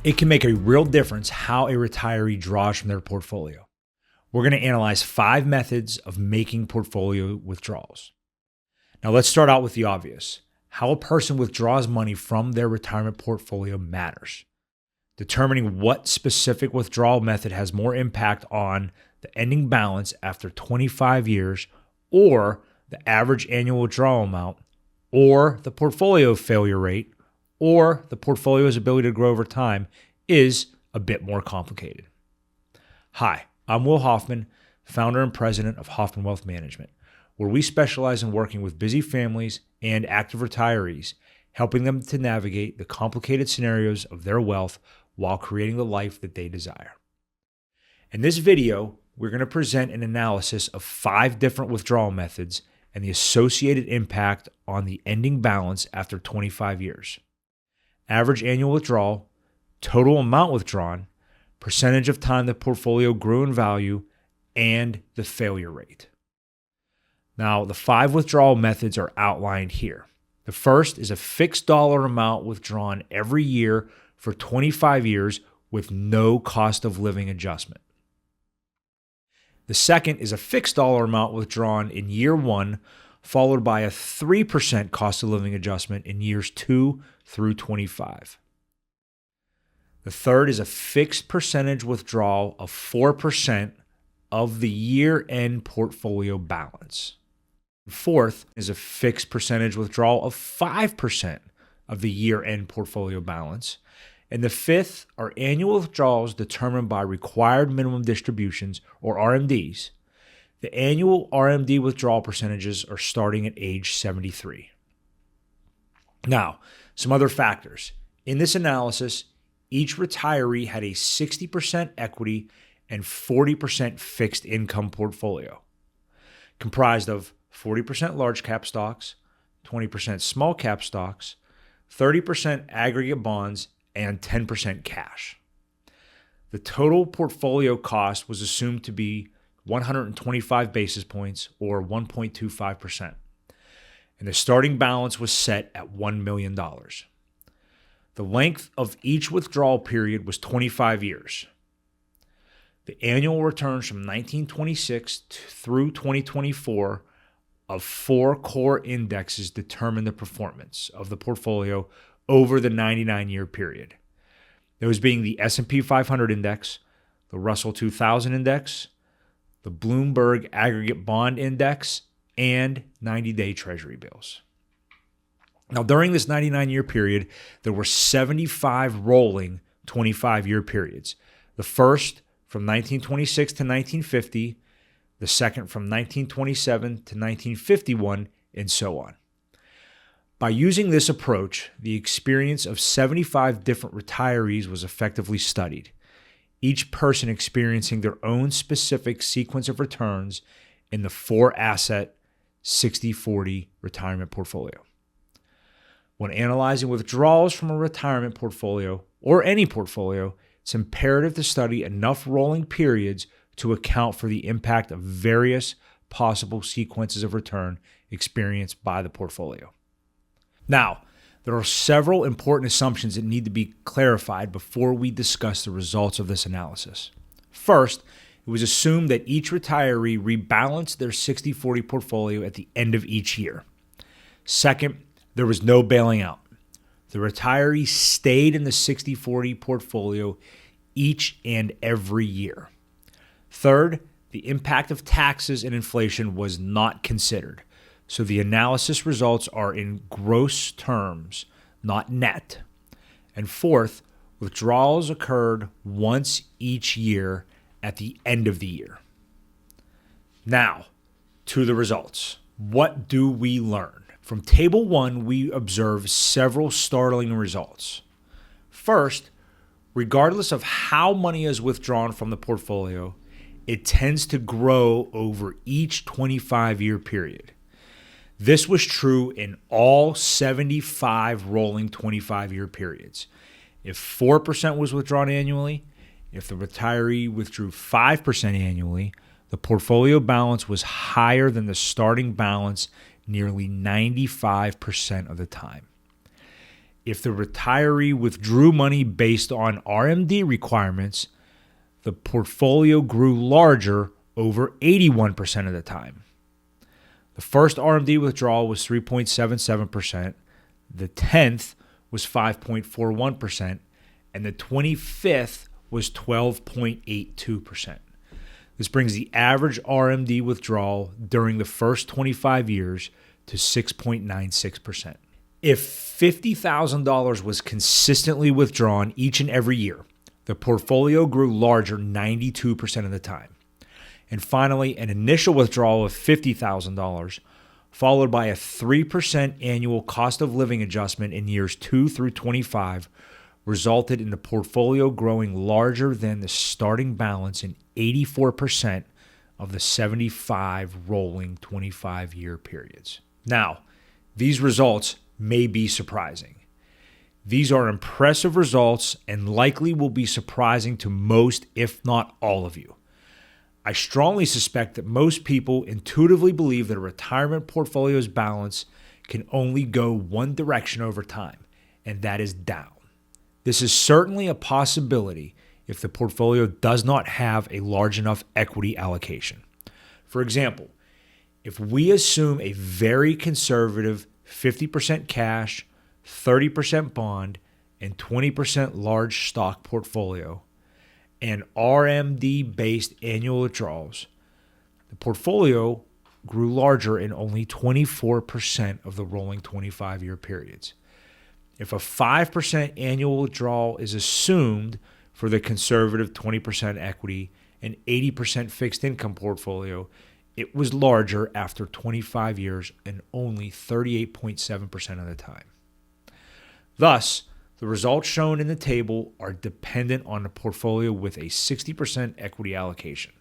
It can make a real difference how a retiree draws from their portfolio. We're going to analyze 5 methods of making portfolio withdrawals. Now let's start out with the obvious. How a person withdraws money from their retirement portfolio matters. Determining what specific withdrawal method has more impact on the ending balance after 25 years, or the average annual withdrawal amount, or the portfolio failure rate, or the portfolio's ability to grow over time is a bit more complicated. Hi, I'm Will Hoffman, founder and president of Hoffman Wealth Management, where we specialize in working with busy families and active retirees, helping them to navigate the complicated scenarios of their wealth while creating the life that they desire. In this video, we're going to present an analysis of 5 different withdrawal methods and the associated impact on the ending balance after 25 years. Average annual withdrawal, total amount withdrawn, percentage of time the portfolio grew in value, and the failure rate. Now, the 5 withdrawal methods are outlined here. The first is a fixed dollar amount withdrawn every year for 25 years with no cost of living adjustment. The second is a fixed dollar amount withdrawn in year 1, followed by a 3% cost of living adjustment in years 2 through 25. The third is a fixed percentage withdrawal of 4% of the year-end portfolio balance. The fourth is a fixed percentage withdrawal of 5% of the year-end portfolio balance. And the fifth are annual withdrawals determined by required minimum distributions, or RMDs. The annual RMD withdrawal percentages are starting at age 73. Now, some other factors. In this analysis, each retiree had a 60% equity and 40% fixed income portfolio, comprised of 40% large cap stocks, 20% small cap stocks, 30% aggregate bonds, and 10% cash. The total portfolio cost was assumed to be 125 basis points, or 1.25%. And the starting balance was set at $1 million. The length of each withdrawal period was 25 years. The annual returns from 1926 through 2024 of 4 core indexes determine the performance of the portfolio over the 99-year period. Those being the S&P 500 index, the Russell 2000 index, the Bloomberg Aggregate Bond Index, and 90-day Treasury bills. Now, during this 99-year period, there were 75 rolling 25-year periods. The first from 1926 to 1950, the second from 1927 to 1951, and so on. By using this approach, the experience of 75 different retirees was effectively studied, each person experiencing their own specific sequence of returns in the 4-asset 60-40 retirement portfolio. When analyzing withdrawals from a retirement portfolio, or any portfolio, it's imperative to study enough rolling periods to account for the impact of various possible sequences of return experienced by the portfolio. Now, there are several important assumptions that need to be clarified before we discuss the results of this analysis. First, it was assumed that each retiree rebalanced their 60-40 portfolio at the end of each year. Second, there was no bailing out. The retiree stayed in the 60-40 portfolio each and every year. Third, the impact of taxes and inflation was not considered. So the analysis results are in gross terms, not net. And fourth, withdrawals occurred once each year at the end of the year. Now, to the results. What do we learn? From Table 1, we observe several startling results. First, regardless of how money is withdrawn from the portfolio, it tends to grow over each 25-year period. This was true in all 75 rolling 25-year periods. If 4% was withdrawn annually, if the retiree withdrew 5% annually, the portfolio balance was higher than the starting balance nearly 95% of the time. If the retiree withdrew money based on RMD requirements, the portfolio grew larger over 81% of the time. The first RMD withdrawal was 3.77%, the 10th was 5.41%, and the 25th was 12.82%. This brings the average RMD withdrawal during the first 25 years to 6.96%. If $50,000 was consistently withdrawn each and every year, the portfolio grew larger 92% of the time. And finally, an initial withdrawal of $50,000, followed by a 3% annual cost of living adjustment in years 2 through 25, resulted in the portfolio growing larger than the starting balance in 84% of the 75 rolling 25-year periods. Now, these results may be surprising. These are impressive results and likely will be surprising to most, if not all of you. I strongly suspect that most people intuitively believe that a retirement portfolio's balance can only go one direction over time, and that is down. This is certainly a possibility if the portfolio does not have a large enough equity allocation. For example, if we assume a very conservative 50% cash, 30% bond, and 20% large stock portfolio, and RMD-based annual withdrawals, the portfolio grew larger in only 24% of the rolling 25-year periods. If a 5% annual withdrawal is assumed for the conservative 20% equity and 80% fixed income portfolio, it was larger after 25 years and only 38.7% of the time. Thus, the results shown in the table are dependent on a portfolio with a 60% equity allocation.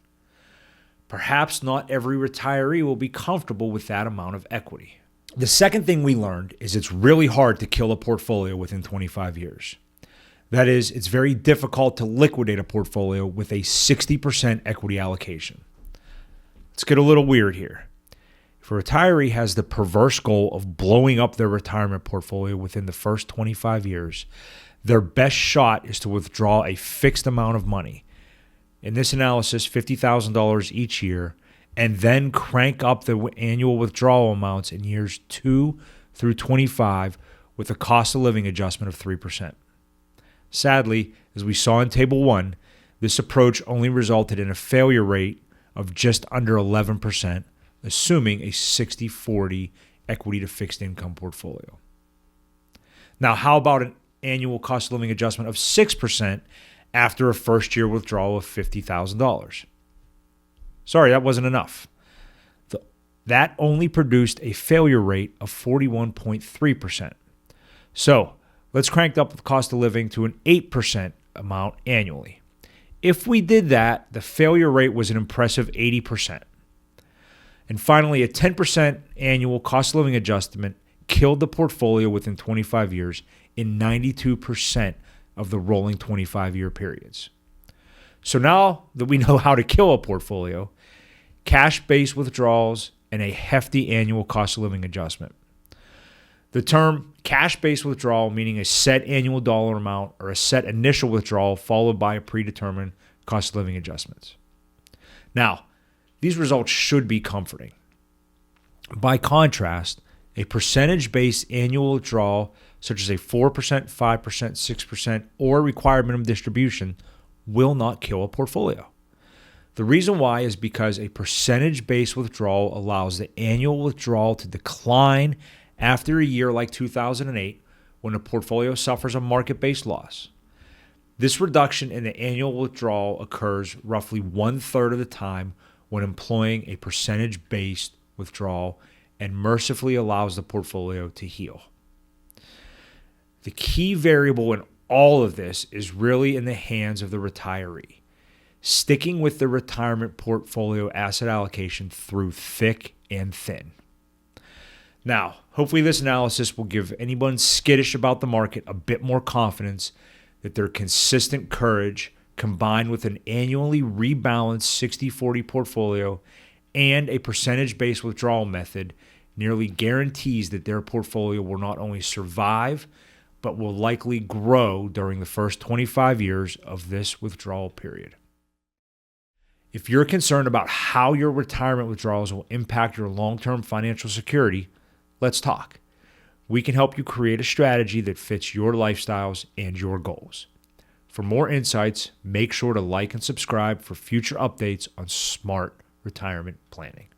Perhaps not every retiree will be comfortable with that amount of equity. The second thing we learned is it's really hard to kill a portfolio within 25 years. That is, it's very difficult to liquidate a portfolio with a 60% equity allocation. Let's get a little weird here. If a retiree has the perverse goal of blowing up their retirement portfolio within the first 25 years, their best shot is to withdraw a fixed amount of money. In this analysis, $50,000 each year, and then crank up the annual withdrawal amounts in years 2 through 25 with a cost of living adjustment of 3%. Sadly, as we saw in Table 1, this approach only resulted in a failure rate of just under 11%, assuming a 60-40 equity to fixed income portfolio. Now, how about an annual cost of living adjustment of 6% after a first-year withdrawal of $50,000? Sorry, that wasn't enough. That only produced a failure rate of 41.3%. So let's crank up the cost of living to an 8% amount annually. If we did that, the failure rate was an impressive 80%. And finally, a 10% annual cost of living adjustment killed the portfolio within 25 years in 92% of the rolling 25-year periods. So now that we know how to kill a portfolio, cash-based withdrawals and a hefty annual cost of living adjustment. The term cash-based withdrawal meaning a set annual dollar amount or a set initial withdrawal followed by a predetermined cost of living adjustments. Now, these results should be comforting. By contrast, a percentage-based annual withdrawal, such as a 4%, 5%, 6%, or required minimum distribution, will not kill a portfolio. The reason why is because a percentage-based withdrawal allows the annual withdrawal to decline after a year like 2008 when a portfolio suffers a market-based loss. This reduction in the annual withdrawal occurs roughly 1/3 of the time when employing a percentage-based withdrawal and mercifully allows the portfolio to heal. The key variable in all of this is really in the hands of the retiree, sticking with the retirement portfolio asset allocation through thick and thin. Now, hopefully this analysis will give anyone skittish about the market a bit more confidence that their consistent courage combined with an annually rebalanced 60-40 portfolio and a percentage-based withdrawal method nearly guarantees that their portfolio will not only survive, but will likely grow during the first 25 years of this withdrawal period. If you're concerned about how your retirement withdrawals will impact your long-term financial security, let's talk. We can help you create a strategy that fits your lifestyles and your goals. For more insights, make sure to like and subscribe for future updates on smart retirement planning.